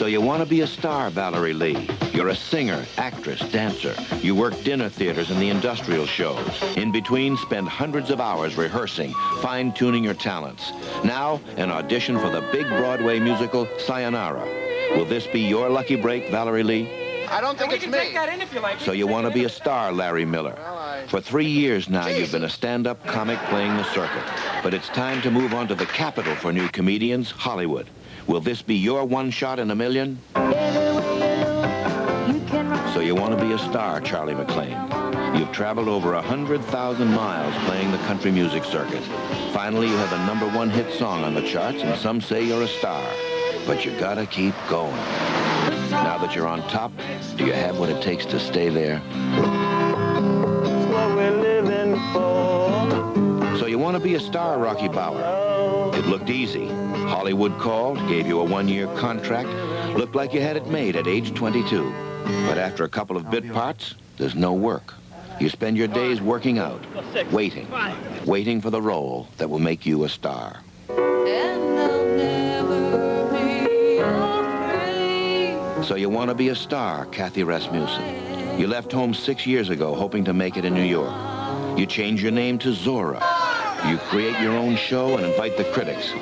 you want to be a star, Valerie Lee. You're a singer, actress, dancer. You work dinner theaters and the industrial shows. In between, spend hundreds of hours rehearsing, fine-tuning your talents. Now, an audition for the big Broadway musical, Sayonara. Will this be your lucky break, Valerie Lee? I don't think it's me. Take that in if you like. So you want to be a star, Larry Miller. For 3 years now, you've been a stand-up comic playing the circuit. But it's time to move on to the capital for new comedians, Hollywood. Will this be your one shot in a million? So you want to be a star, Charlie McClain. You've traveled over 100,000 miles playing the country music circuit. Finally, you have a #1 hit song on the charts, and some say you're a star. But you gotta keep going. Now that you're on top, do you have what it takes to stay there? That's what we're living for. So you want to be a star, Rocky Bauer. It looked easy. Hollywood called, gave you a 1-year contract, looked like you had it made at age 22. But after a couple of bit parts, there's no work. You spend your days working out, waiting for the role that will make you a star. So you want to be a star, Kathy Rasmussen. You left home 6 years ago hoping to make it in New York. You change your name to Zora. You create your own show and invite the critics.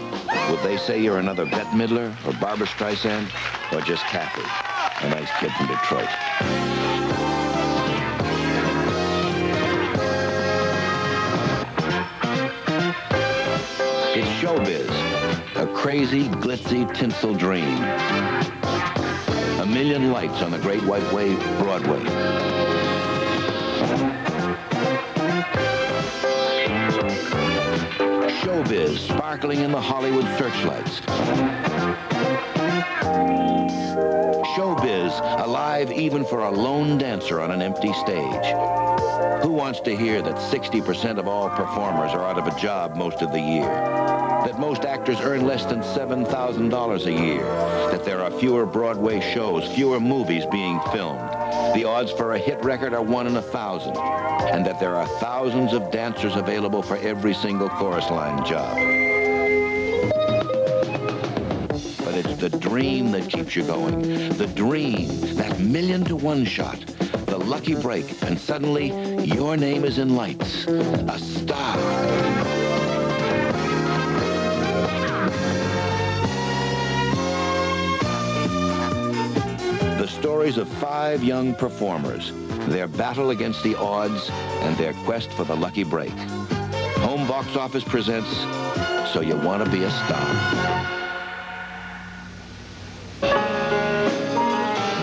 Would they say you're another Bette Midler or Barbra Streisand or just Kathy, a nice kid from Detroit? It's showbiz, a crazy, glitzy, tinsel dream. 1,000,000 lights on the Great White Way, Broadway. Showbiz sparkling in the Hollywood searchlights. Showbiz alive even for a lone dancer on an empty stage. Who wants to hear that 60% of all performers are out of a job most of the year? That most actors earn less than $7,000 a year? That there are fewer Broadway shows, fewer movies being filmed? The odds for a hit record are 1 in 1,000. And that there are thousands of dancers available for every single chorus line job. But it's the dream that keeps you going. The dream, that 1,000,000-to-1 shot. The lucky break, and suddenly, your name is in lights. A star. The stories of 5 young performers, their battle against the odds, and their quest for the lucky break. Home Box Office presents So You Want to Be a Star.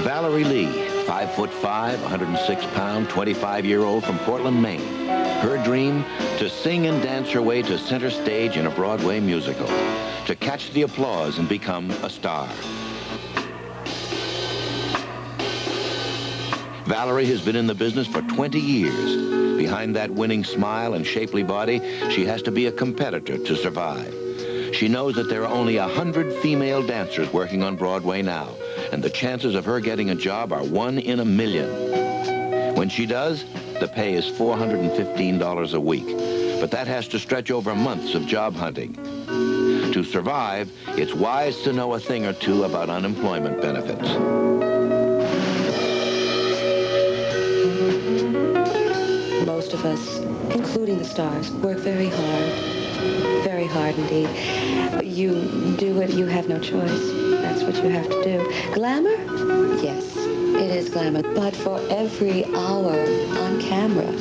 Valerie Lee, 5'5", 106-pound, 25-year-old from Portland, Maine. Her dream, to sing and dance her way to center stage in a Broadway musical, to catch the applause and become a star. Valerie has been in the business for 20 years. Behind that winning smile and shapely body, she has to be a competitor to survive. She knows that there are only 100 female dancers working on Broadway now, and the chances of her getting a job are 1 in 1,000,000. When she does, the pay is $415 a week, but that has to stretch over months of job hunting. To survive, it's wise to know a thing or two about unemployment benefits. Most of us, including the stars, work very hard indeed. You do it, you have no choice. That's what you have to do. Glamour? Yes, it is glamour. But for every hour on camera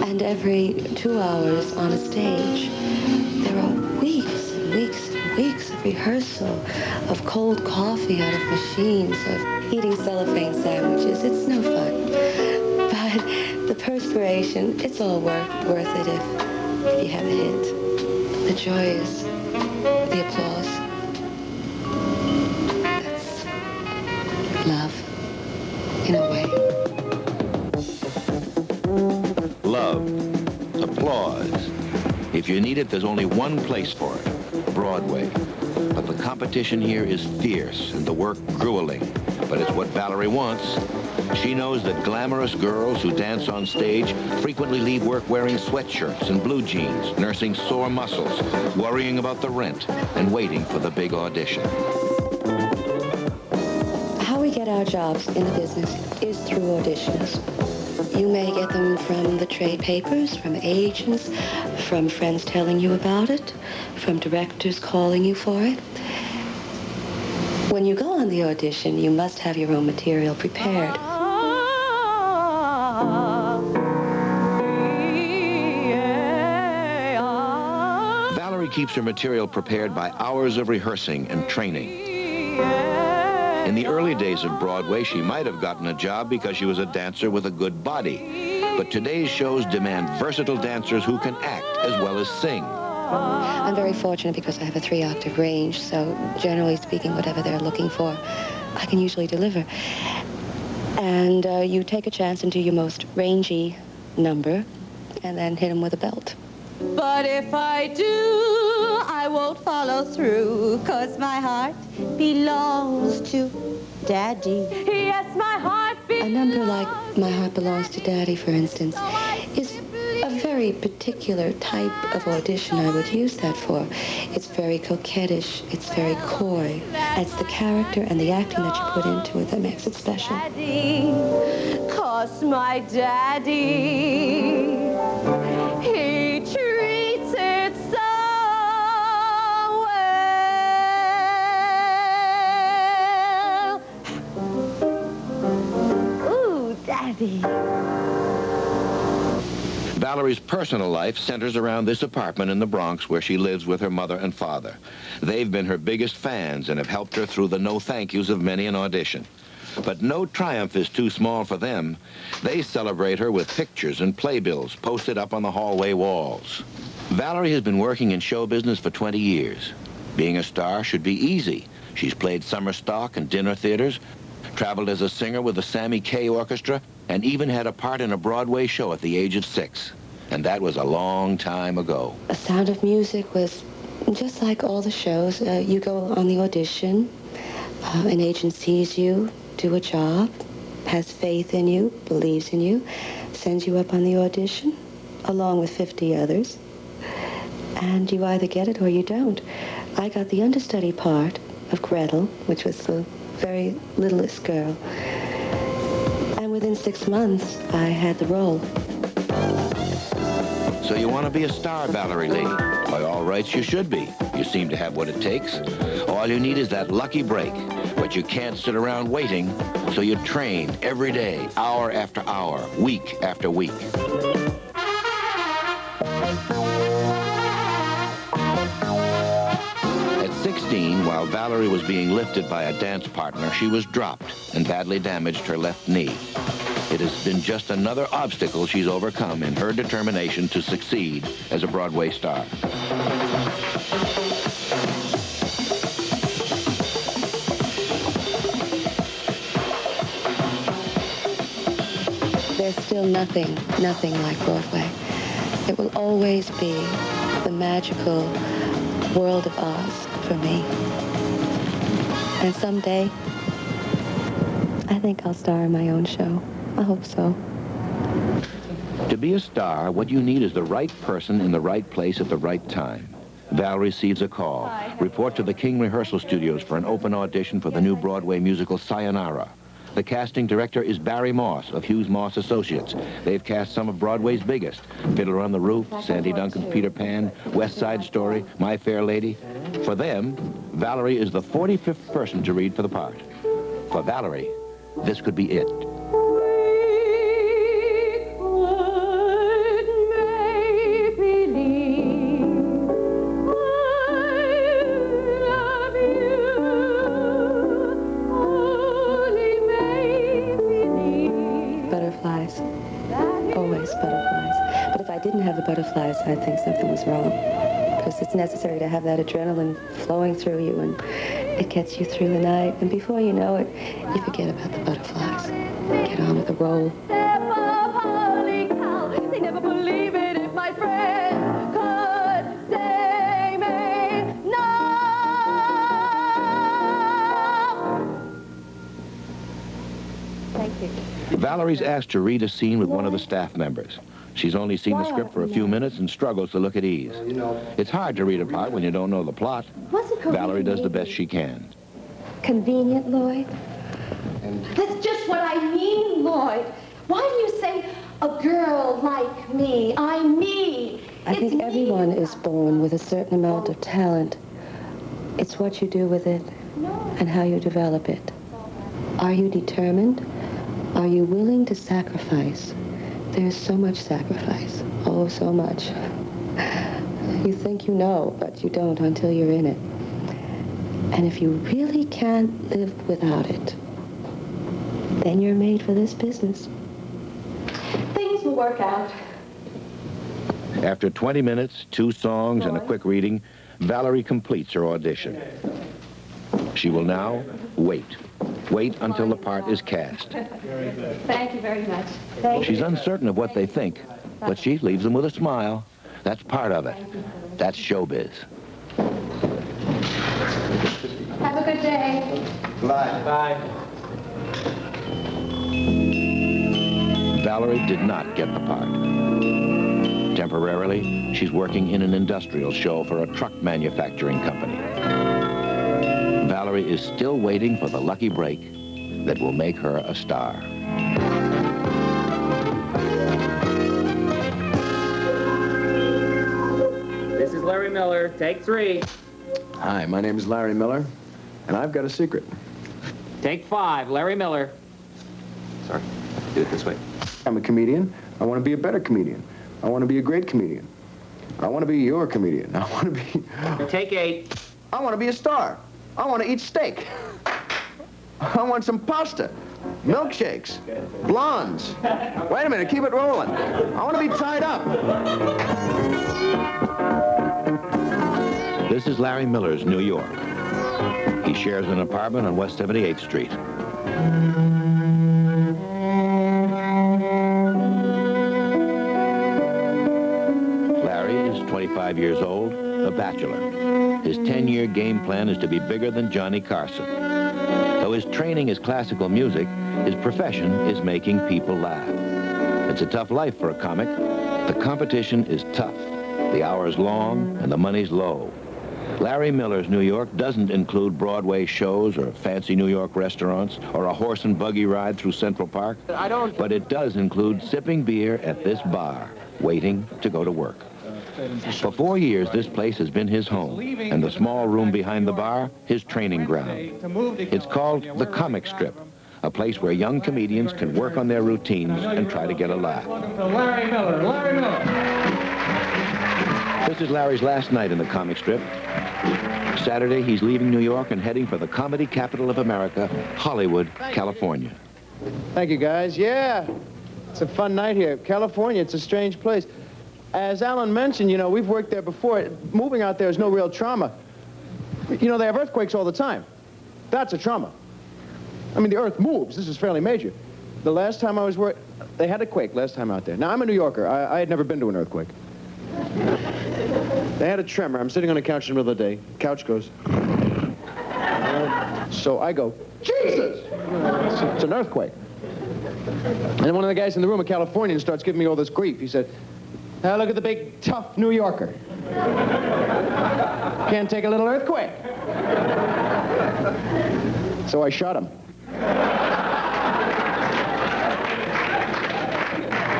and every 2 hours on a stage, there are weeks and weeks and weeks of rehearsal, of cold coffee out of machines, of eating cellophane sandwiches. It's no fun. But the perspiration, it's all worth it if you have a hit. The joy is the applause. That's love, in a way. Love, applause. If you need it, there's only one place for it, Broadway. But the competition here is fierce and the work grueling. But it's what Valerie wants. She knows that glamorous girls who dance on stage frequently leave work wearing sweatshirts and blue jeans, nursing sore muscles, worrying about the rent, and waiting for the big audition. star jobs in the business is through auditions. You may get them from the trade papers, from agents, from friends telling you about it, from directors calling you for it. When you go on the audition, you must have your own material prepared. Valerie keeps her material prepared by hours of rehearsing and training. In the early days of Broadway, she might have gotten a job because she was a dancer with a good body. But today's shows demand versatile dancers who can act as well as sing. I'm very fortunate because I have a 3-octave range, so generally speaking, whatever they're looking for, I can usually deliver. And you take a chance and do your most rangy number, and then hit them with a belt. But if I do, I won't follow through, 'cause my heart belongs to Daddy. Yes, my heart belongs. A number like My Heart Belongs to Daddy, for instance, is a very particular type of audition I would use that for. It's very coquettish, it's very coy. It's the character and the acting that you put into it that makes it special. Daddy, 'cause my daddy, he treats it so well. Ooh, Daddy. Valerie's personal life centers around this apartment in the Bronx where she lives with her mother and father. They've been her biggest fans and have helped her through the no thank yous of many an audition. But no triumph is too small for them. They celebrate her with pictures and playbills posted up on the hallway walls. Valerie has been working in show business for 20 years. Being a star should be easy. She's played summer stock and dinner theaters, traveled as a singer with the Sammy Kaye Orchestra, and even had a part in a Broadway show at the age of 6. And that was a long time ago. A Sound of Music was just like all the shows. You go on the audition, an agent sees you, do a job, has faith in you, believes in you, sends you up on the audition, along with 50 others, and you either get it or you don't. I got the understudy part of Gretel, which was the very littlest girl, and within 6 months, I had the role. So you want to be a star, Valerie Lee? By all rights, you should be. You seem to have what it takes. All you need is that lucky break. But you can't sit around waiting, so you train every day, hour after hour, week after week. At 16, while Valerie was being lifted by a dance partner, she was dropped and badly damaged her left knee. It has been just another obstacle she's overcome in her determination to succeed as a Broadway star. There's still nothing like Broadway. It will always be the magical world of Oz for me. And someday, I think I'll star in my own show. I hope so. To be a star, what you need is the right person in the right place at the right time. Val receives a call. Report to the King Rehearsal Studios for an open audition for the new Broadway musical Sayonara. The casting director is Barry Moss of Hughes Moss Associates. They've cast some of Broadway's biggest: Fiddler on the Roof, Sandy Duncan's Peter Pan, West Side Story, My Fair Lady. For them, Valerie is the 45th person to read for the part. For Valerie, this could be it. Butterflies. Always butterflies. But if I didn't have the butterflies, I'd think something was wrong. Because it's necessary to have that adrenaline flowing through you, and it gets you through the night. And before you know it, you forget about the butterflies. Get on with the role. Holy cow, they never believe it if my friend could say me no. Thank you. Valerie's asked to read a scene with one of the staff members. She's only seen the script for a few minutes and struggles to look at ease. It's hard to read a part when you don't know the plot. Valerie does the best she can. Convenient, Lloyd? That's just what I mean, Lloyd. Why do you say a girl like me? I'm me. I think everyone is born with a certain amount of talent. It's what you do with it and how you develop it. Are you determined? Are you willing to sacrifice? There's so much sacrifice. Oh, so much. You think you know, but you don't until you're in it. And if you really can't live without it, then you're made for this business. Things will work out. After 20 minutes, 2 songs, and a quick reading, Valerie completes her audition. She will now wait. Wait until the part is cast. Thank you very much. She's uncertain of what they think, but she leaves them with a smile. That's part of it. That's showbiz. Have a good day. Bye. Valerie did not get the part. Temporarily, she's working in an industrial show for a truck manufacturing company. Valerie is still waiting for the lucky break that will make her a star. This is Larry Miller. Take 3. Hi, my name is Larry Miller, and I've got a secret. Take 5. Larry Miller. Sorry, do it this way. I'm a comedian. I want to be a better comedian. I want to be a great comedian. I want to be your comedian. I want to be... Take 8. I want to be a star. I want to eat steak. I want some pasta, milkshakes, blondes. Wait a minute, keep it rolling. I want to be tied up. This is Larry Miller's New York. He shares an apartment on West 78th Street. Larry is 25 years old, a bachelor. His 10-year game plan is to be bigger than Johnny Carson. Though his training is classical music, his profession is making people laugh. It's a tough life for a comic. The competition is tough, the hours long, and the money's low. Larry Miller's New York doesn't include Broadway shows or fancy New York restaurants or a horse and buggy ride through Central Park. But it does include sipping beer at this bar, waiting to go to work. For 4 years, this place has been his home, and the small room behind the bar, his training ground. It's called the Comic Strip, a place where young comedians can work on their routines and try to get a laugh. Larry Miller. Larry Miller. This is Larry's last night in the Comic Strip. Saturday, he's leaving New York and heading for the comedy capital of America, Hollywood, California. Thank you, guys. Yeah, it's a fun night here. California, it's a strange place. As Alan mentioned, you know, we've worked there before. Moving out there is no real trauma. You know, they have earthquakes all the time. That's a trauma. I mean, the earth moves. This is fairly major. The last time I was they had a quake last time out there. Now, I'm a New Yorker. I had never been to an earthquake. They had a tremor. I'm sitting on a couch in the middle of the day. Couch goes. So I go, Jesus! It's an earthquake. And then one of the guys in the room, a Californian, starts giving me all this grief. He said, "Now look at the big, tough New Yorker. Can't take a little earthquake." So I shot him.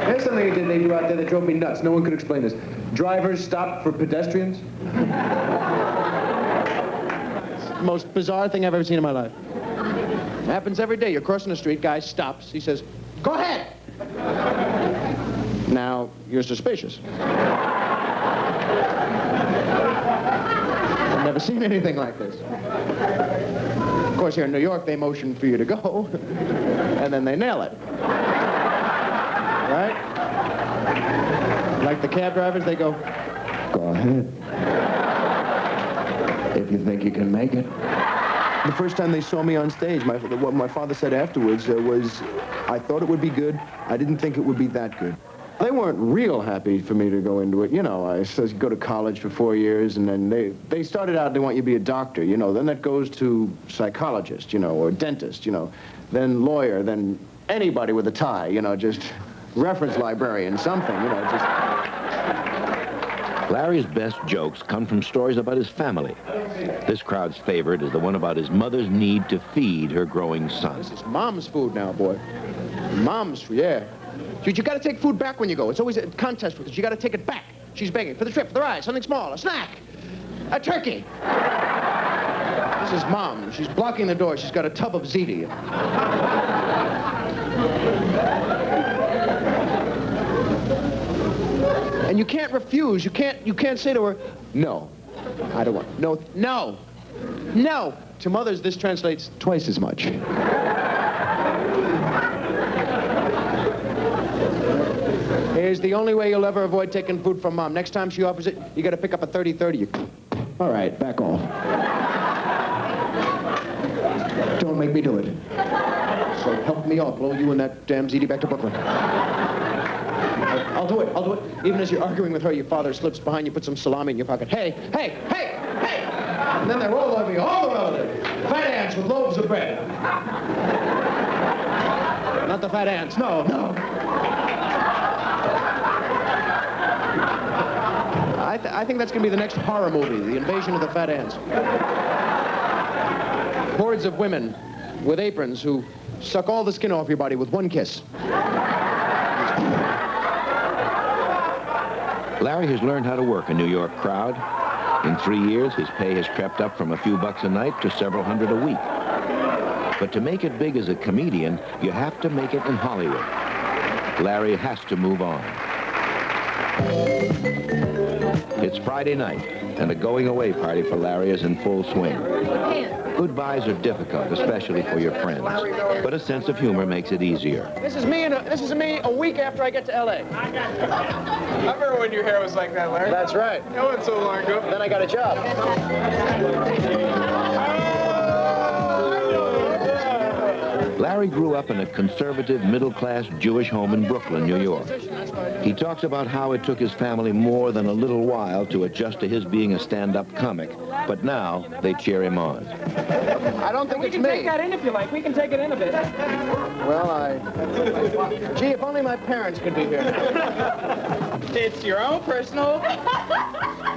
Here's something they do out there that drove me nuts. No one could explain this. Drivers stop for pedestrians. It's the most bizarre thing I've ever seen in my life. It happens every day. You're crossing the street, guy stops. He says, "Go ahead." Now, you're suspicious. I've never seen anything like this. Of course, here in New York, they motion for you to go, and then they nail it. Right? Like the cab drivers, they go, "Go ahead. If you think you can make it." The first time they saw me on stage, what my father said afterwards was, "I thought it would be good. I didn't think it would be that good." They weren't real happy for me to go into it. You know, I said go to college for 4 years, and then they started out, they want you to be a doctor, you know. Then that goes to psychologist, you know, or dentist, you know. Then lawyer, then anybody with a tie, you know, just reference librarian, something, you know, just... Larry's best jokes come from stories about his family. This crowd's favorite is the one about his mother's need to feed her growing son. This is Mom's food now, boy. Mom's food, yeah. Dude, you got to take food back when you go. It's always a contest with us. You got to take it back. She's begging for the trip, for the ride, something small, a snack, a turkey. This is Mom. She's blocking the door. She's got a tub of ziti. And you can't refuse. You can't say to her, no, I don't want, no, no, no. To mothers, this translates twice as much. Here's the only way you'll ever avoid taking food from Mom. Next time she offers it, you got to pick up a 30-30. All right, back off. Don't make me do it. So help me, I'll blow you and that damn ZD back to Brooklyn. I'll do it, I'll do it. Even as you're arguing with her, your father slips behind you, puts some salami in your pocket. Hey, hey, hey, hey! And then they roll over you, all the relatives. Fat ants with loaves of bread. Not the fat ants, no, no. I think that's going to be the next horror movie, The Invasion of the Fat Ants. Hordes of women with aprons who suck all the skin off your body with one kiss. Larry has learned how to work a New York crowd. In 3 years, his pay has crept up from a few bucks a night to several hundred a week. But to make it big as a comedian, you have to make it in Hollywood. Larry has to move on. It's Friday night, and a going-away party for Larry is in full swing. Goodbyes are difficult, especially for your friends, but a sense of humor makes it easier. This is me a week after I get to L.A. I remember when your hair was like that, Larry. That's right. That wasn't so long ago. Then I got a job. Larry grew up in a conservative, middle-class Jewish home in Brooklyn, New York. He talks about how it took his family more than a little while to adjust to his being a stand-up comic, but now they cheer him on. I don't think it's me. We can take that in if you like. We can take it in a bit. Well, Gee, if only my parents could be here. It's your own personal...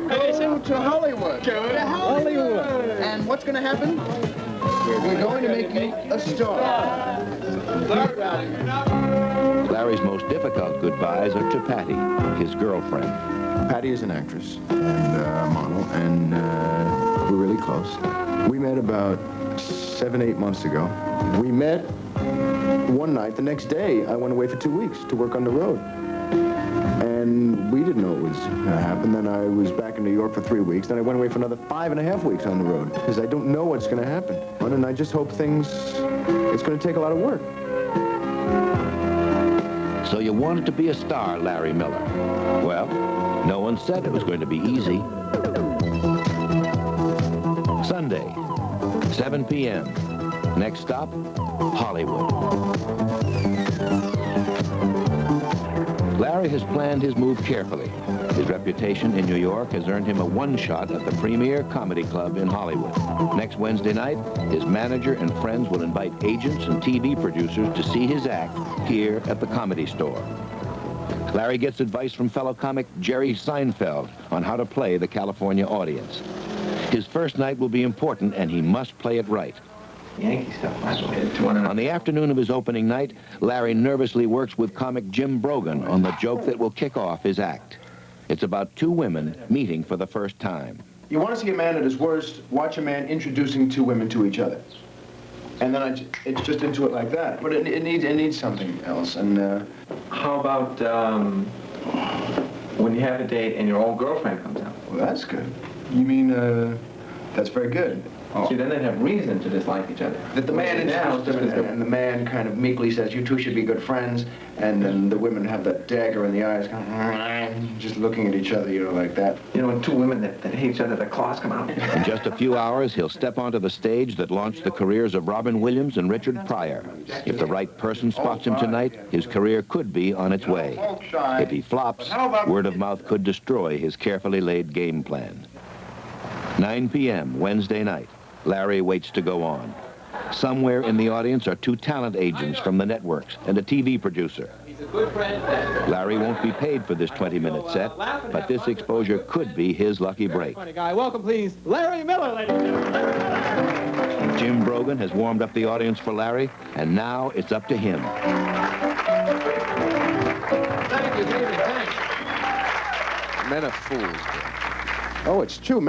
Go to Hollywood. Go to Hollywood. And what's going to happen? We're going to make you a star. Larry's most difficult goodbyes are to Patty, his girlfriend. Patty is an actress and a model, and we're really close. We met about 7-8 months ago. We met one night. The next day, I went away for 2 weeks to work on the road. And we didn't know it was going to happen. Then I was back in New York for 3 weeks. Then I went away for another 5.5 weeks on the road because I don't know what's going to happen. And I just hope it's going to take a lot of work. So you wanted to be a star, Larry Miller. Well, no one said it was going to be easy. Sunday, 7 p.m. Next stop, Hollywood. Larry has planned his move carefully. His reputation in New York has earned him a one-shot at the premier comedy club in Hollywood. Next Wednesday night, his manager and friends will invite agents and TV producers to see his act here at the Comedy Store. Larry gets advice from fellow comic Jerry Seinfeld on how to play the California audience. His first night will be important, and he must play it right. Yankee stuff. On the afternoon of his opening night, Larry nervously works with comic Jim Brogan on the joke that will kick off his act. It's about two women meeting for the first time. You want to see a man at his worst, watch a man introducing two women to each other. And then it's just into it like that. But it needs something else. And how about when you have a date and your old girlfriend comes out? Well, that's good. You mean, that's very good. Oh. See, then they'd have reason to dislike each other. That the man introduces them, and the man kind of meekly says, you two should be good friends, and then the women have that dagger in the eyes, kind of, just looking at each other, you know, like that. You know, when two women that hate each other, the claws come out. In just a few hours, he'll step onto the stage that launched the careers of Robin Williams and Richard Pryor. If the right person spots him tonight, his career could be on its way. If he flops, word of mouth could destroy his carefully laid game plan. 9 p.m. Wednesday night. Larry waits to go on. Somewhere in the audience are two talent agents from the networks and a TV producer. He's a good friend. Larry won't be paid for this 20-minute set, but this exposure could be his lucky break. Funny guy. Welcome, please, Larry Miller, ladies and gentlemen. Jim Brogan has warmed up the audience for Larry, and now it's up to him. Thank you, David. Thanks. Men are fools. Oh, it's true.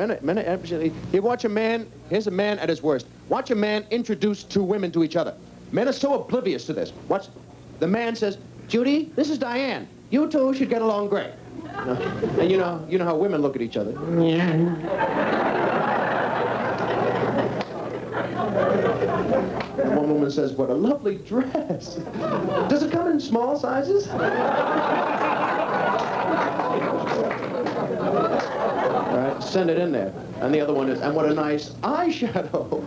You watch a man, here's a man at his worst. Watch a man introduce two women to each other. Men are so oblivious to this. Watch, the man says, Judy, this is Diane. You two should get along great. And you know how women look at each other. One woman says, what a lovely dress. Does it come in small sizes? All right, send it in there. And the other one is, and what a nice eyeshadow.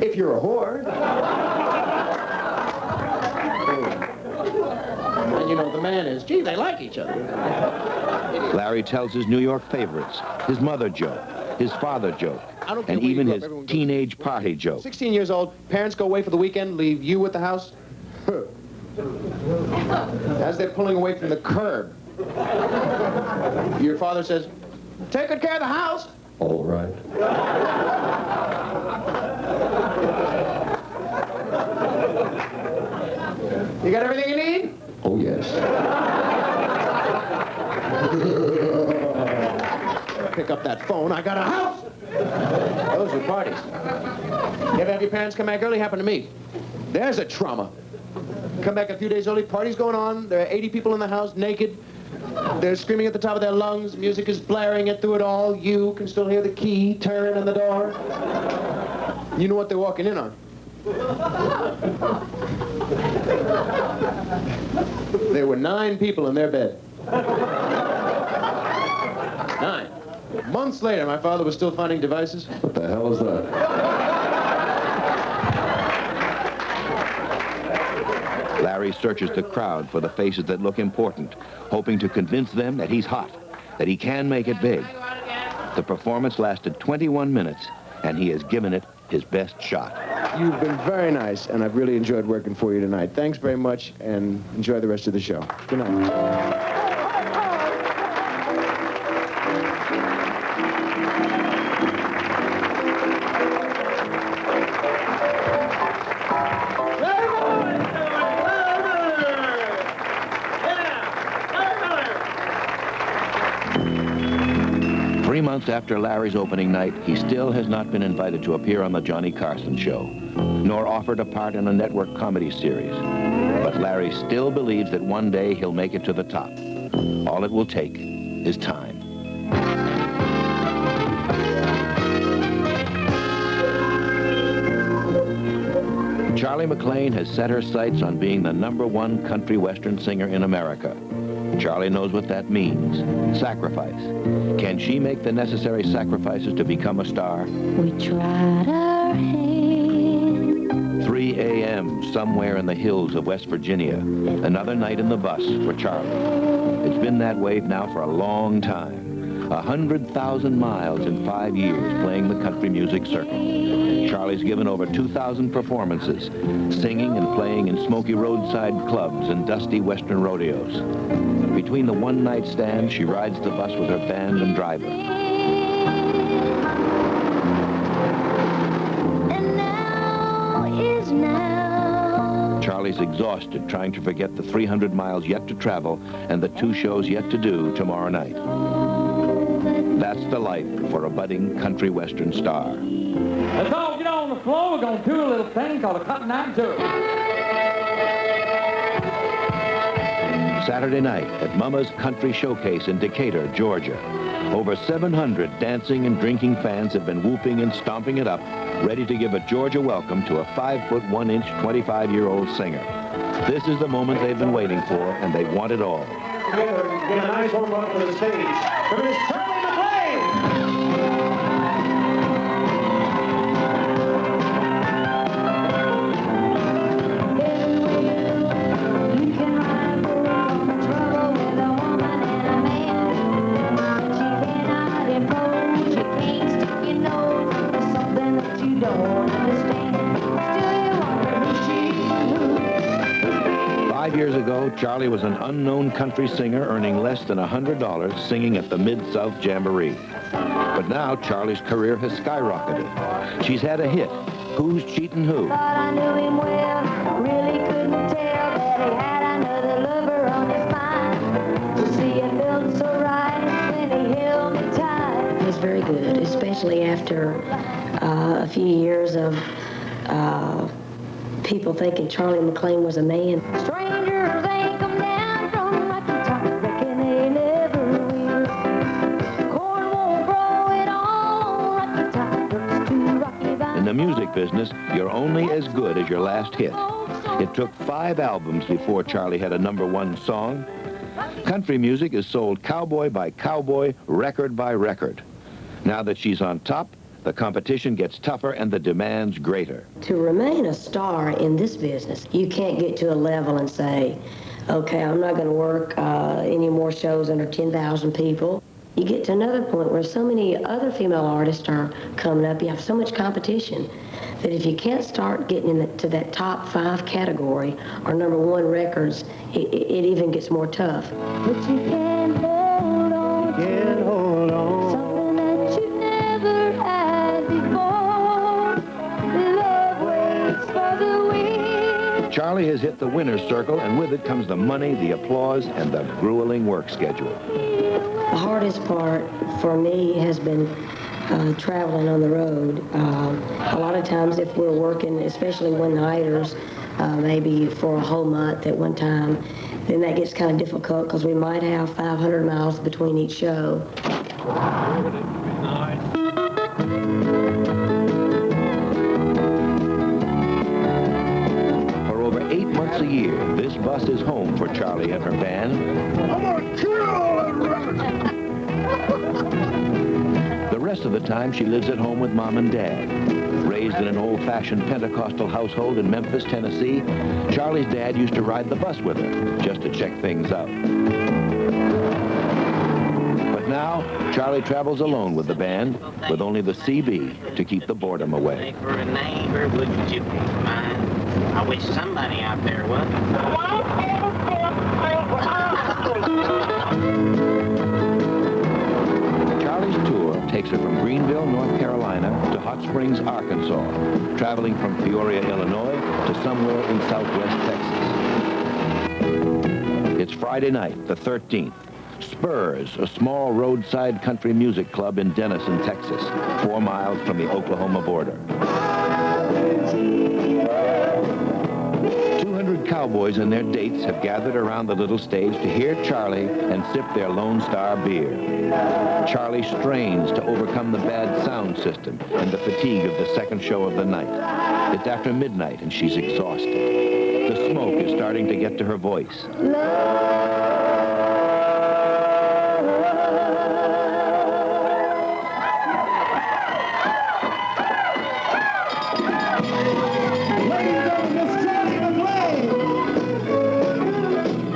If you're a whore. And you know, the man is, gee, they like each other. Larry tells his New York favorites, his mother joke, his father joke, and even his teenage party joke. 16 years old, parents go away for the weekend, leave you at the house. As they're pulling away from the curb, your father says, take good care of the house. All right. You got everything you need? Oh, yes. Pick up that phone. I got a house. Those were parties. You ever have your parents come back early? Happened to me. There's a trauma. Come back a few days early, party's going on. There are 80 people in the house, naked. They're screaming at the top of their lungs. Music is blaring it through it all. You can still hear the key turn in the door. You know what they're walking in on. There were 9 people in their bed. 9. Months later, my father was still finding devices. What the hell is that? Larry searches the crowd for the faces that look important, hoping to convince them that he's hot, that he can make it big. The performance lasted 21 minutes, and he has given it his best shot. You've been very nice, and I've really enjoyed working for you tonight. Thanks very much, and enjoy the rest of the show. Good night. 3 months after Larry's opening night, he still has not been invited to appear on the Johnny Carson show, nor offered a part in a network comedy series. But Larry still believes that one day he'll make it to the top. All it will take is time. Charlie McLean has set her sights on being the #1 country western singer in America. Charlie knows what that means. Sacrifice. Can she make the necessary sacrifices to become a star? We tried our hand. 3 a.m. somewhere in the hills of West Virginia. Another night in the bus for Charlie. It's been that way now for a long time. 100,000 miles in 5 years playing the country music circuit. Charlie's given over 2,000 performances, singing and playing in smoky roadside clubs and dusty western rodeos. Between the one-night stands, she rides the bus with her band and driver. And now is now. Charlie's exhausted trying to forget the 300 miles yet to travel and the 2 shows yet to do tomorrow night. That's the life for a budding country western star. Let's all get on the floor. We're going to do a little thing called a cutting out tour. Saturday night at Mama's Country Showcase in Decatur, Georgia. Over 700 dancing and drinking fans have been whooping and stomping it up, ready to give a Georgia welcome to a 5-foot 1-inch, 25-year-old singer. This is the moment they've been waiting for, and they want it all. Get a nice warm up to the stage. For Miss Charlie McLean! Charlie was an unknown country singer earning less than $100 singing at the Mid-South Jamboree. But now Charlie's career has skyrocketed. She's had a hit, Who's Cheatin' Who? Thought I knew him well, really couldn't tell that he had another lover on his mind. To see it felt so right when he held me tight. It was very good, especially after a few years of people thinking Charlie McLean was a man. Strangers ain't come down from Rocky Top, reckon they never will. Corn won't grow at all on Rocky Top, looks too rocky by In the music business, you're only as good as your last hit. It took 5 albums before Charlie had a #1 song. Country music is sold cowboy by cowboy, record by record. Now that she's on top, the competition gets tougher and the demands greater. To remain a star in this business, you can't get to a level and say, okay, I'm not going to work any more shows under 10,000 people. You get to another point where so many other female artists are coming up, you have so much competition, that if you can't start getting into that top 5 category or #1 records, it even gets more tough. But you can't hold on. Can't hold on. Something that you never had before. Love waits for the wind. Charlie has hit the winner's circle, and with it comes the money, the applause, and the grueling work schedule. The hardest part for me has been traveling on the road. A lot of times if we're working, especially one-nighters, maybe for a whole month at one time, then that gets kind of difficult because we might have 500 miles between each show. For over 8 months a year, this bus is home for Charlie and her band. I'm gonna kill everybody! The rest of the time, she lives at home with Mom and Dad. Raised in an old-fashioned Pentecostal household in Memphis, Tennessee, Charlie's dad used to ride the bus with her just to check things out. But now, Charlie travels alone with the band, with only the CB to keep the boredom away. For a neighbor, wouldn't you be mine? I wish somebody out there would. Charlie's tour takes her from Greenville, North Carolina to Hot Springs, Arkansas, traveling from Peoria, Illinois to somewhere in southwest Texas. It's Friday night, the 13th. Spurs, a small roadside country music club in Denison, Texas, 4 miles from the Oklahoma border. 200 cowboys and their dates have gathered around the little stage to hear Charlie and sip their Lone Star beer. Charlie strains to overcome the bad sound system and the fatigue of the second show of the night. It's after midnight and she's exhausted. The smoke is starting to get to her voice.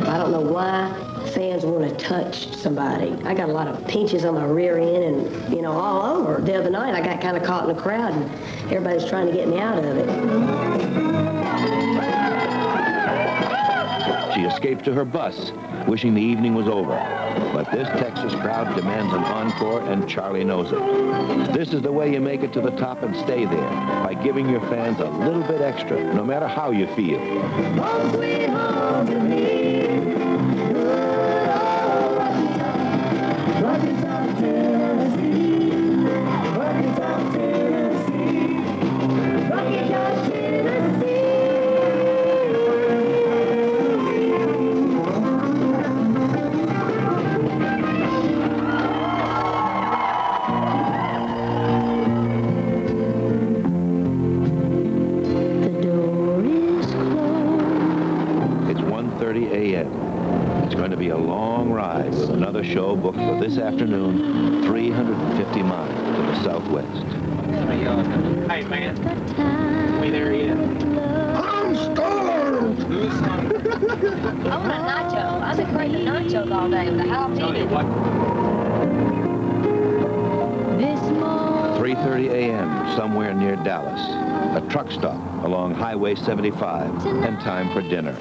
I don't know why fans want to touch somebody. I got a lot of pinches on my rear end and, all over. The other night I got kind of caught in the crowd and everybody's trying to get me out of it. She escapes to her bus, wishing the evening was over. But this Texas crowd demands an encore, and Charlie knows it. This is the way you make it to the top and stay there, by giving your fans a little bit extra, no matter how you feel. Home sweet home to me. Rocky Top, Tennessee. Rocky Top, Tennessee. Rocky Top, Tennessee. The door is closed. It's 1:30 a.m. It's going to be a long ride with another show booked for this afternoon, 350 miles to the southwest. Hey, man. We there yet? I'm starved! I want a nacho. I've been craving nachos all day with a jalapeno. This morning. 3:30 a.m. somewhere near Dallas. A truck stop along Highway 75, and time for dinner.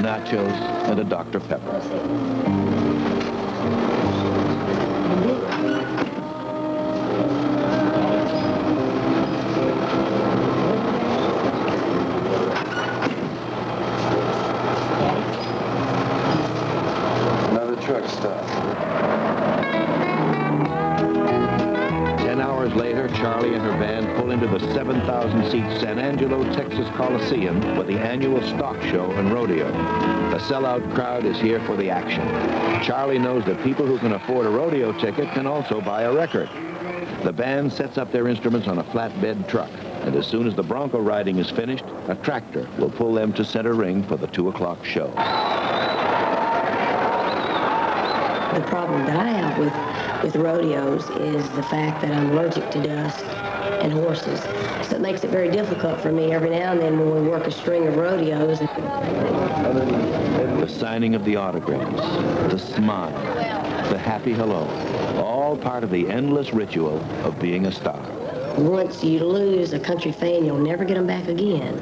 Nachos and a Dr. Pepper. Another truck stop. 10 hours later, Charlie and her band pull into the 7,000-seat San Angelo, Texas Coliseum for the annual stock show and rodeo. The sellout crowd is here for the action. Charlie knows that people who can afford a rodeo ticket can also buy a record. The band sets up their instruments on a flatbed truck, and as soon as the bronco riding is finished, a tractor will pull them to center ring for the 2 o'clock show. The problem that I have with rodeos is the fact that I'm allergic to dust and horses. So it makes it very difficult for me every now and then when we work a string of rodeos. The signing of the autographs, the smile, the happy hello, all part of the endless ritual of being a star. Once you lose a country fan, you'll never get them back again.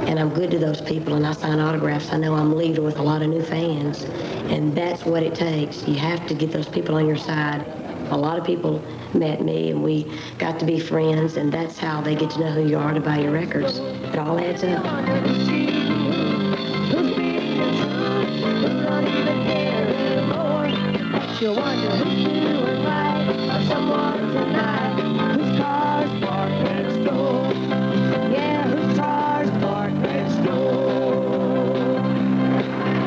And I'm good to those people, and I sign autographs. I know I'm leaving with a lot of new fans, and that's what it takes. You have to get those people on your side. A lot of people met me, and we got to be friends, and that's how they get to know who you are to buy your records. It all adds up. She'll wonder who's doing right, or someone tonight, whose car's parked next door. Yeah, whose car's parked next door.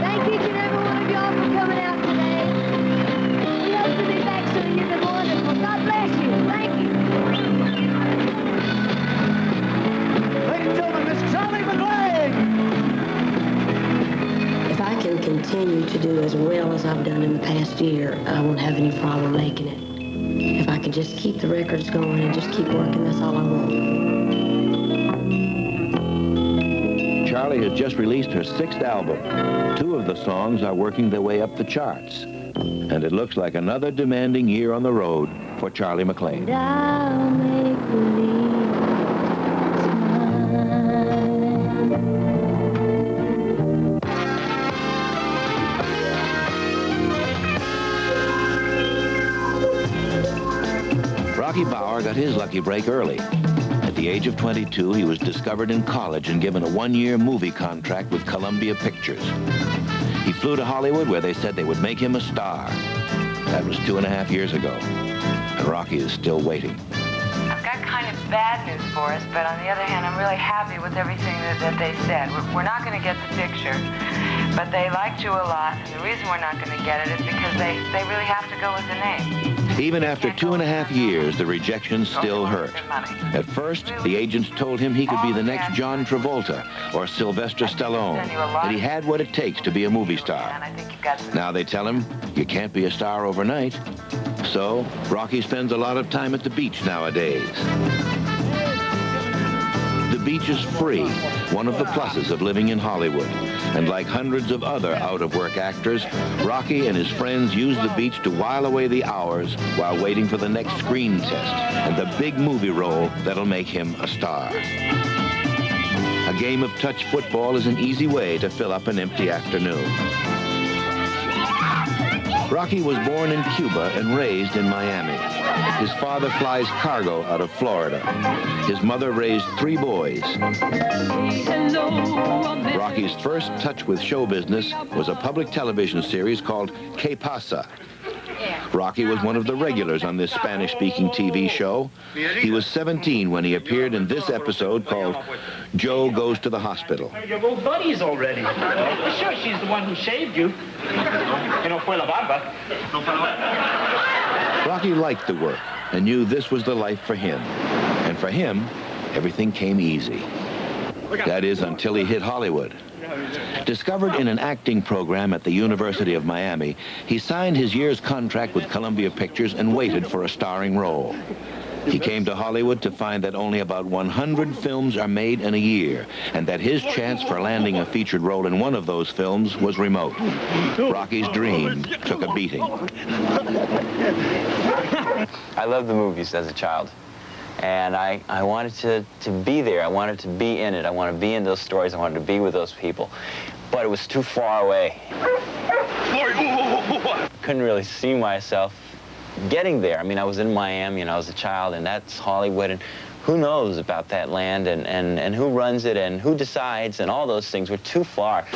Thank each and every one of y'all for coming out today. We hope to be back soon. You've been wonderful. God bless you. Thank you. Ladies and gentlemen, Miss Charlie McLean! If I can continue to do as well as I've done in the past year, I won't have any problem making it. If I can just keep the records going and just keep working, that's all I want. Charlie has just released her 6th album. 2 of the songs are working their way up the charts. And it looks like another demanding year on the road for Charlie McLean. And I'll make believe Rocky Bauer got his lucky break early. At the age of 22, he was discovered in college and given a 1-year movie contract with Columbia Pictures. He flew to Hollywood where they said they would make him a star. That was 2.5 years ago, and Rocky is still waiting. I've got kind of bad news for us, but on the other hand, I'm really happy with everything that they said. We're not going to get the picture, but they liked you a lot, and the reason we're not going to get it is because they really have to go with the name. Even after 2.5 years, the rejection still hurt. At first, the agents told him he could be the next John Travolta or Sylvester Stallone, that he had what it takes to be a movie star. Now they tell him, you can't be a star overnight. So, Rocky spends a lot of time at the beach nowadays. The beach is free, one of the pluses of living in Hollywood. And like hundreds of other out-of-work actors, Rocky and his friends use the beach to while away the hours while waiting for the next screen test and the big movie role that'll make him a star. A game of touch football is an easy way to fill up an empty afternoon. Rocky was born in Cuba and raised in Miami. His father flies cargo out of Florida. His mother raised 3 boys. Rocky's first touch with show business was a public television series called Que Pasa. Rocky was one of the regulars on this Spanish-speaking TV show. He was 17 when he appeared in this episode called Joe Goes to the Hospital. You're both buddies already. Sure, she's the one who shaved you. Que no fue la barba. Rocky liked the work and knew this was the life for him. And for him, everything came easy. That is, until he hit Hollywood. Discovered in an acting program at the University of Miami, he signed his year's contract with Columbia Pictures and waited for a starring role. He came to Hollywood to find that only about 100 films are made in a year, and that his chance for landing a featured role in one of those films was remote. Rocky's dream took a beating. I loved the movies as a child. And I wanted to be there. I wanted to be in it. I wanted to be in those stories. I wanted to be with those people. But it was too far away. Couldn't really see myself getting there. I mean, I was in Miami and I was a child, and that's Hollywood, and who knows about that land and who runs it and who decides, and all those things were too far.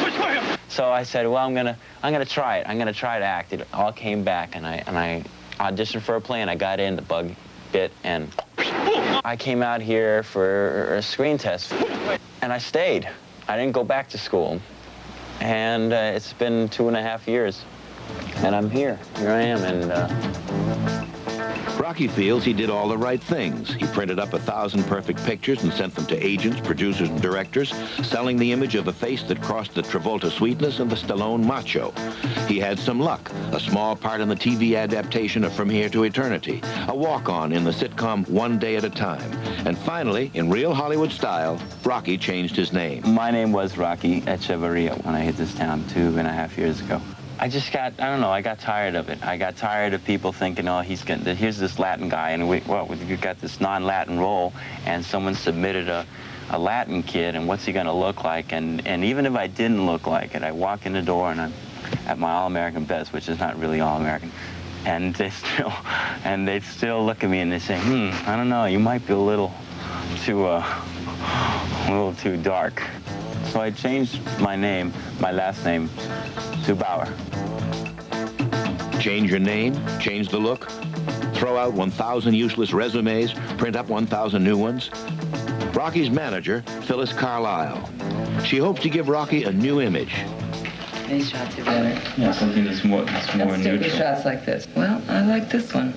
So I said, well, I'm gonna try it. I'm gonna try to act. It all came back, and I auditioned for a play, and I got in. The bug bit, and I came out here for a screen test, and I stayed. I didn't go back to school, and it's been 2.5 years, and I'm here. Here I am, and Rocky feels he did all the right things. He printed up 1,000 perfect pictures and sent them to agents, producers, and directors, selling the image of a face that crossed the Travolta sweetness and the Stallone macho. He had some luck, a small part in the TV adaptation of From Here to Eternity, a walk-on in the sitcom One Day at a Time, and finally, in real Hollywood style, Rocky changed his name. My name was Rocky Echeverria when I hit this town 2.5 years ago. I just got, I don't know, I got tired of it. I got tired of people thinking, oh, here's this Latin guy, and we got this non-Latin role, and someone submitted a Latin kid, and what's he going to look like? And even if I didn't look like it, I walk in the door, and I'm at my all-American best, which is not really all-American, and they'd still look at me and they say, I don't know, you might be a little too dark. So I changed my name, my last name, to Bauer. Change your name, change the look, throw out 1,000 useless resumes, print up 1,000 new ones. Rocky's manager, Phyllis Carlisle. She hopes to give Rocky a new image. These shots are better. Yeah, something that's more Let's neutral. take shots like this. Well, I like this one.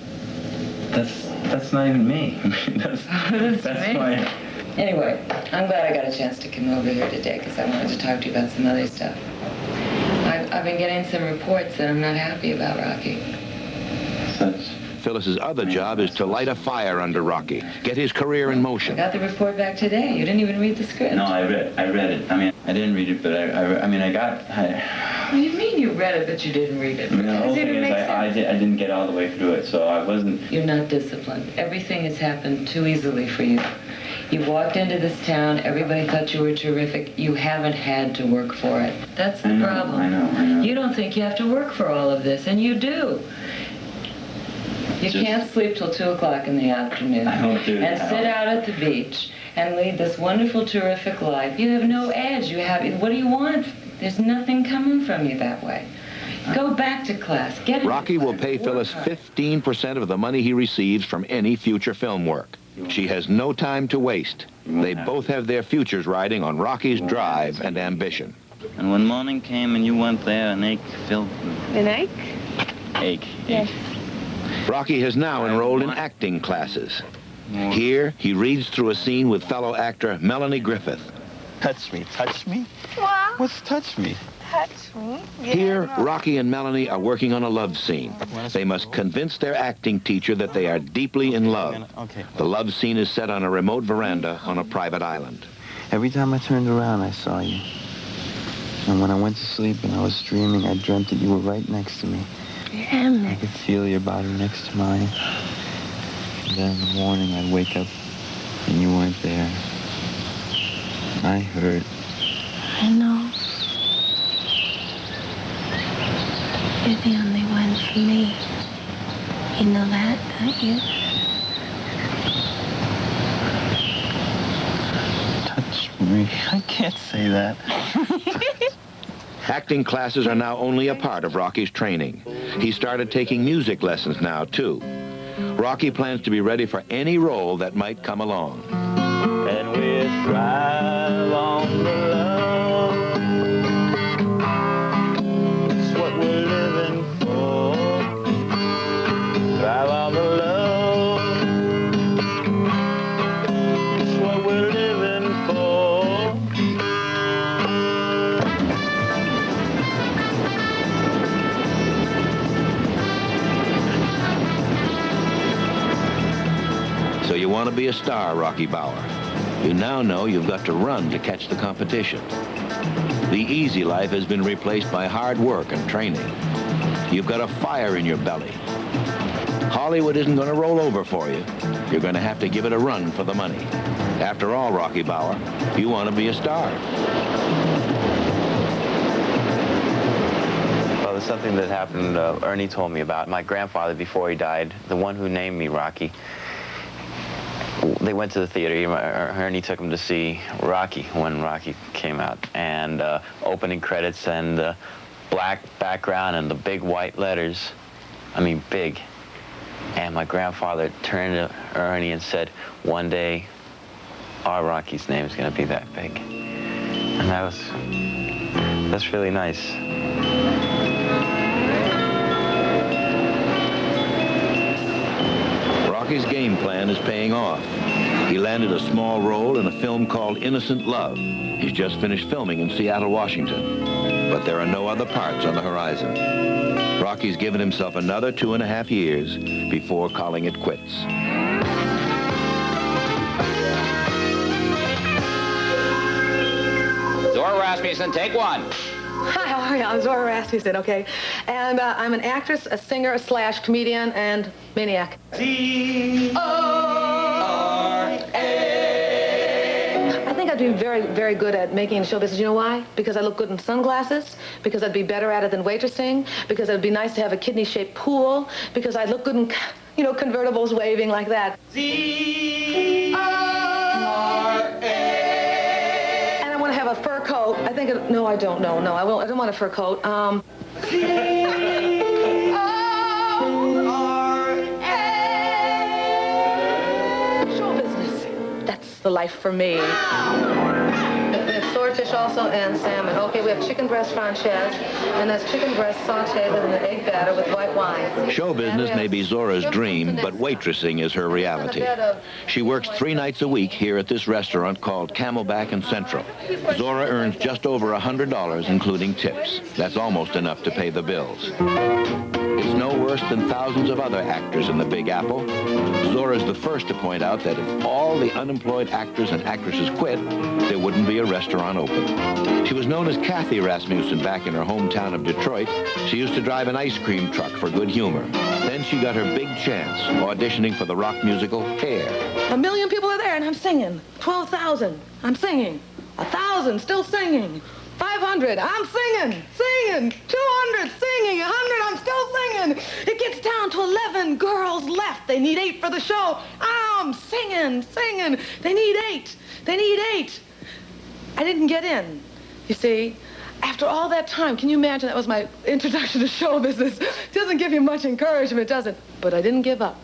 That's not even me. that's me. my... Anyway, I'm glad I got a chance to come over here today because I wanted to talk to you about some other stuff. I've been getting some reports that I'm not happy about Rocky. Phyllis's other job is to light a fire under Rocky, get his career in motion. I got the report back today. You didn't even read the script. No, I read it. I mean, I didn't read it, but What do you mean you read it, but you didn't read it? I mean, the whole thing is I didn't get all the way through it, so I wasn't... You're not disciplined. Everything has happened too easily for you. You walked into this town, everybody thought you were terrific. You haven't had to work for it. That's the problem. I know. You don't think you have to work for all of this, and you do. You can't sleep till 2 o'clock in the afternoon. I don't do that. And sit out at the beach and lead this wonderful, terrific life. You have no edge. What do you want? There's nothing coming from you that way. Go back to class. Get into Rocky will class. pay Phyllis 15% of the money he receives from any future film work. She has no time to waste. They both have their futures riding on Rocky's drive and ambition. And when morning came and you went there, an ache filled me. An ache? Ache. Yes. Rocky has now enrolled in acting classes. Here, he reads through a scene with fellow actor Melanie Griffith. Touch me. What? What's touch me? Touch me? Here, Rocky and Melanie are working on a love scene. They must convince their acting teacher that they are deeply in love. The love scene is set on a remote veranda on a private island. Every time I turned around, I saw you. And when I went to sleep and I was dreaming, I dreamt that you were right next to me. I am I next. could feel your body next to mine. And then in the morning, I'd wake up and you weren't there. I hurt. I know. You're the only one for me. You know that, don't you? Touch me. I can't say that. Acting classes are now only a part of Rocky's training. He started taking music lessons now, too. Rocky plans to be ready for any role that might come along. And we drive on the love. It's what we're living for. Drive on the love. It's what we're living for. So you want to be a star, Rocky Bauer. You now know you've got to run to catch the competition. The easy life has been replaced by hard work and training. You've got a fire in your belly. Hollywood isn't going to roll over for you. You're going to have to give it a run for the money. After all, Rocky Bauer, you want to be a star. Well, there's something that happened, Ernie told me about. My grandfather, before he died, the one who named me Rocky, they went to the theater. Ernie took him to see Rocky when Rocky came out. And opening credits and the black background and the big white letters. I mean, big. And my grandfather turned to Ernie and said, one day, our Rocky's name is going to be that big. And that's really nice. Rocky's game plan is paying off. He landed a small role in a film called Innocent Love. He's just finished filming in Seattle, Washington. But there are no other parts on the horizon. Rocky's given himself another 2.5 years before calling it quits. Zora Rasmussen, take one. Hi, how are you? I'm Zora Rasmussen, okay? And I'm an actress, a singer, / comedian, and maniac. I think I'd be very, very good at making show business. You know why? Because I look good in sunglasses, because I'd be better at it than waitressing, because it'd be nice to have a kidney-shaped pool, because I'd look good in, you know, convertibles waving like that. And I want to have a fur coat. I think it, no, I don't. No, I won't. I don't want a fur coat. Show business. That's the life for me. We have swordfish also and salmon. Okay, we have chicken breast franchise, and that's chicken breast sauteed with an egg batter with white wine. Show business may be Zora's dream, but waitressing is her reality. She works 3 nights a week here at this restaurant called Camelback and Central. Zora earns just over $100, including tips. That's almost enough to pay the bills. It's no worse than thousands of other actors in the Big Apple. Zora's the first to point out that if all the unemployed actors and actresses quit, there wouldn't be a restaurant open. She was known as Kathy Rasmussen back in her hometown of Detroit. She used to drive an ice cream truck for good humor. Then she got her big chance, auditioning for the rock musical Hair. 1 million people are there, and I'm singing. 12,000, I'm singing. 1,000, still singing. 500, I'm singing. 200, singing. 100, I'm still singing. It gets down to 11 girls left. They need 8 for the show. I'm singing. They need 8. I didn't get in, you see. After all that time, can you imagine that was my introduction to show business? It doesn't give you much encouragement, does it? But I didn't give up.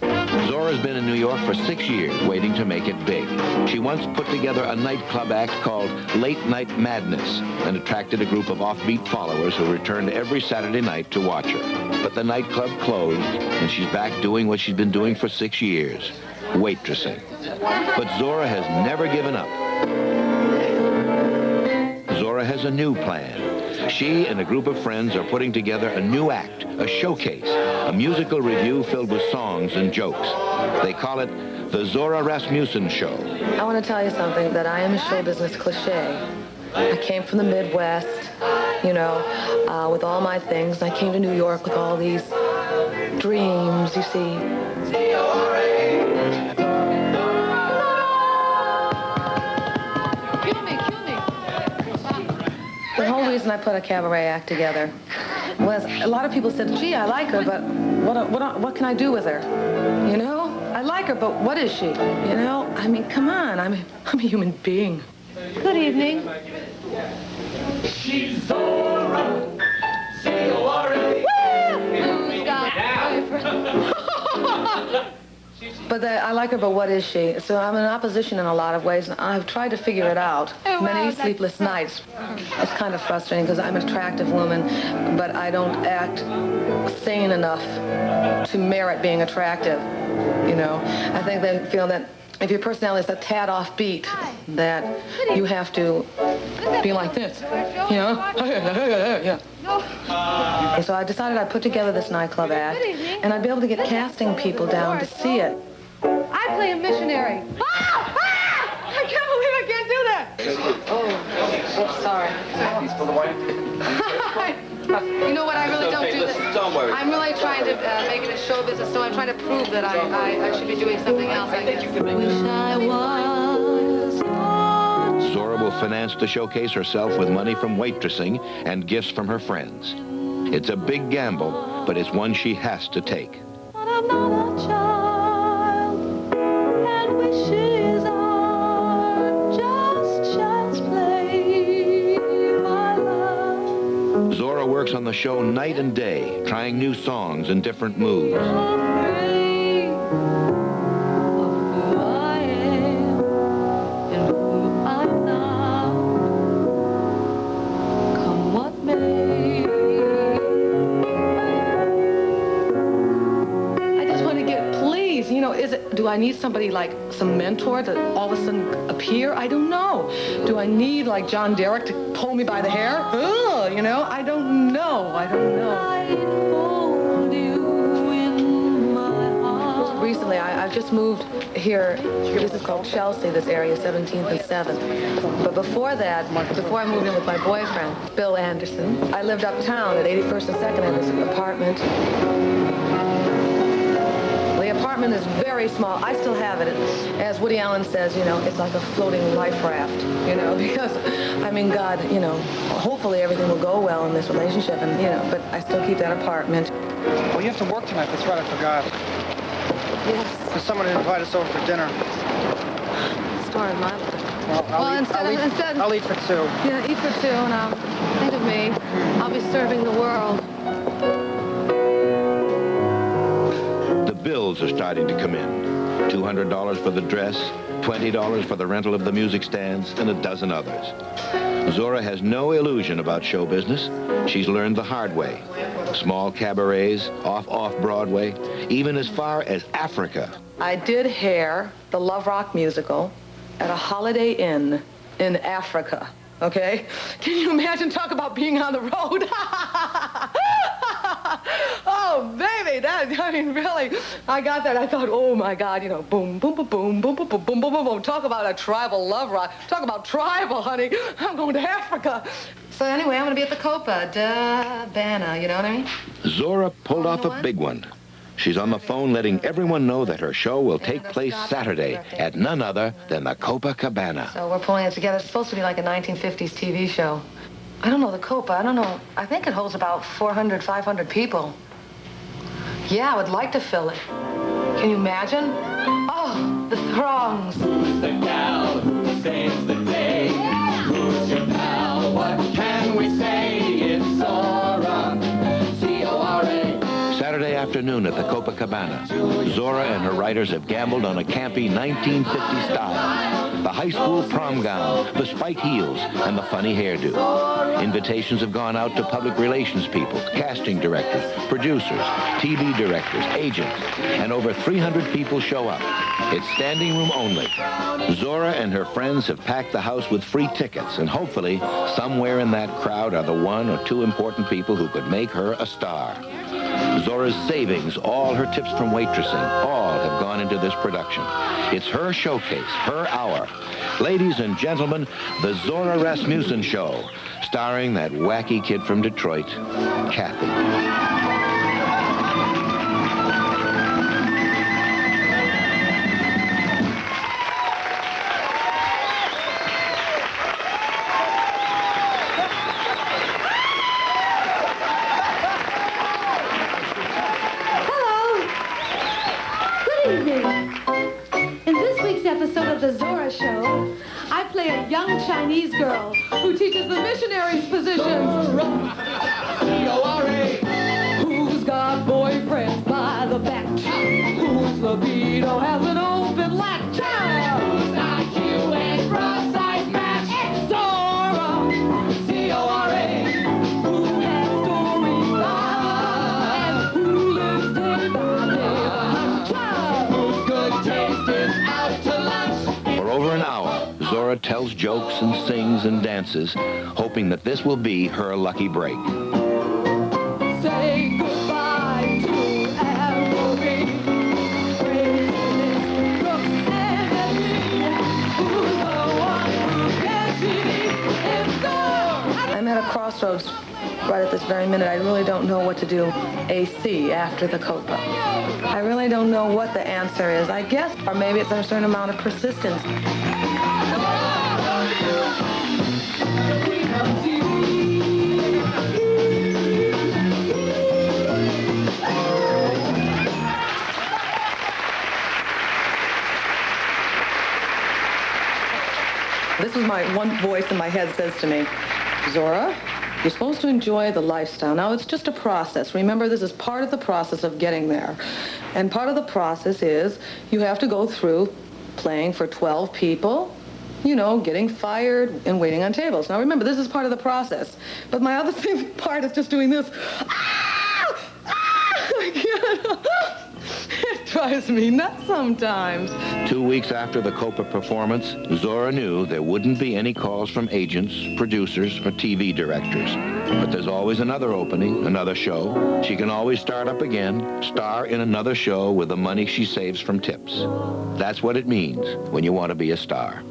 Zora's been in New York for 6 years, waiting to make it big. She once put together a nightclub act called Late Night Madness and attracted a group of offbeat followers who returned every Saturday night to watch her. But the nightclub closed, and she's back doing what she's been doing for 6 years, waitressing. But Zora has never given up. Zora has a new plan. She and a group of friends are putting together a new act, a showcase, a musical review filled with songs and jokes. They call it the Zora Rasmussen Show. I want to tell you something, that I am a show business cliche. I came from the Midwest, you know, with all my things. I came to New York with all these dreams, you see. The whole reason I put a cabaret act together was a lot of people said, gee, I like her, but what can I do with her? You know? I like her, but what is she? You know? I mean, come on. I'm a human being. Good evening. She's Zora. C-O-R-A. Who's got boyfriend? But I like her, but what is she? So I'm in opposition in a lot of ways, and I've tried to figure it out. Many sleepless nights. It's kind of frustrating because I'm an attractive woman, but I don't act sane enough to merit being attractive. You know, I think they feel that if your personality is a tad offbeat, that you have to be like this, you know? Yeah. And so I decided I'd put together this nightclub act, and I'd be able to get casting people down to see it. I play a missionary. I can't believe I can't do that. Oh, sorry. He's for the wife. You know what? I really don't do this. Don't worry. I'm really trying to make it a show business, so I'm trying to prove that I should be doing something else. I think you could make it. Zora will finance the showcase herself with money from waitressing and gifts from her friends. It's a big gamble, but it's one she has to take. I'm not a child, and wishes are just child's play, my love. Zora works on the show night and day, trying new songs in different moods. Afraid of who I am and who I'm not. Come what may. I just want to get, please, you know, do I need somebody like some mentor to all of a sudden appear? I don't know. Do I need like John Derek to pull me by the hair? Ugh, you know, I don't know. Hold you in my heart. Recently, I've just moved here. This is called Chelsea, this area, 17th and 7th. But before that, before I moved in with my boyfriend, Bill Anderson, I lived uptown at 81st and 2nd in this apartment. The apartment is very small. I still have it. As Woody Allen says, you know, it's like a floating life raft, you know, because, I mean, God, you know, hopefully everything will go well in this relationship, and, you know, but I still keep that apartment. Well, you have to work tonight. That's right, I forgot. Yes. There's someone to invite us over for dinner. Story of my life. Well, instead... I'll eat for two. Yeah, eat for two, and I'll think of me. I'll be serving the world. The bills are starting to come in. $200 for the dress, $20 for the rental of the music stands, and a dozen others. Zora has no illusion about show business. She's learned the hard way. Small cabarets, off-Broadway, even as far as Africa. I did Hair, the Love Rock musical, at a Holiday Inn in Africa, okay? Can you imagine, talk about being on the road? Oh, baby, I mean, really, I got that. I thought, oh, my God, you know, boom, boom, boom, boom, boom, boom, boom, boom, boom, boom, boom. Talk about a tribal love rock. Talk about tribal, honey. I'm going to Africa. So anyway, I'm going to be at the Copacabana, you know what I mean? Zora pulled off a big one. She's on the phone letting everyone know that her show will take place Saturday at none other than the Copacabana. So we're pulling it together. It's supposed to be like a 1950s TV show. I don't know the Copa. I don't know. I think it holds about 400, 500 people. Yeah, I would like to fill it. Can you imagine? Oh, the throngs. Who's the gal who saves the day? Who's your pal? What can we say? It's Zora, Z-O-R-A. Saturday afternoon at the Copacabana, Zora and her writers have gambled on a campy 1950 style. The high school prom gown, the spiked heels, and the funny hairdo. Invitations have gone out to public relations people, casting directors, producers, TV directors, agents, and over 300 people show up. It's standing room only. Zora and her friends have packed the house with free tickets, and hopefully, somewhere in that crowd are the one or two important people who could make her a star. Zora's savings, all her tips from waitressing, all have gone into this production. It's her showcase, her hour. Ladies and gentlemen, the Zora Rasmussen Show, starring that wacky kid from Detroit, Kathy. In this week's episode of The Zora Show, I play a young Chinese girl who teaches the missionaries positions. C-O-R-A. Who's got boyfriends by the back? Whose libido has an open latch? Whose IQ and cross-size match? It's Zora. C-O-R-A. Who has stories and who lives day by day. Whose good taste is out to lunch. For over an hour, Zora tells jokes and sings and dances, hoping that this will be her lucky break. Say goodbye to Avril. Craziness, Brooks, and me. Who's the one who gets you this very minute, I really don't know what to do AC after the Copa. I really don't know what the answer is, I guess, or maybe it's a certain amount of persistence. This is my one voice in my head says to me, Zora, you're supposed to enjoy the lifestyle. Now, it's just a process. Remember, this is part of the process of getting there. And part of the process is you have to go through playing for 12 people, you know, getting fired and waiting on tables. Now, remember, this is part of the process. But my other part is just doing this. Ah! Ah! I can't. It drives me nuts sometimes. 2 weeks after the Copa performance, Zora knew there wouldn't be any calls from agents, producers, or TV directors. But there's always another opening, another show. She can always start up again, star in another show with the money she saves from tips. That's what it means when you want to be a star.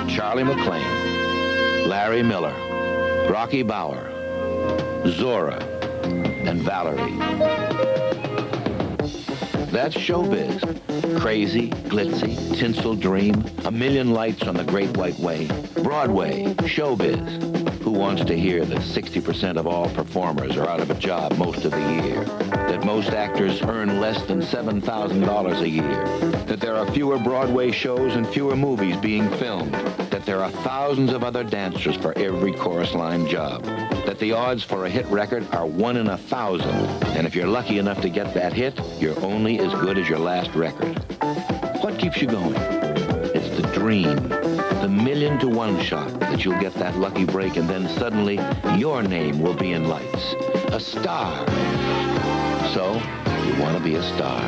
Charlie McClain, Larry Miller, Rocky Bauer, Zora, and Valerie. That's showbiz. Crazy, glitzy, tinsel dream, a million lights on the Great White Way. Broadway, showbiz. Who wants to hear that 60% of all performers are out of a job most of the year? That most actors earn less than $7,000 a year? That there are fewer Broadway shows and fewer movies being filmed? That there are thousands of other dancers for every chorus line job? That the odds for a hit record are 1 in 1,000? And if you're lucky enough to get that hit, you're only as good as your last record. What keeps you going? It's the dream. The 1,000,000-to-1 shot that you'll get that lucky break and then suddenly your name will be in lights. A star. So, you want to be a star.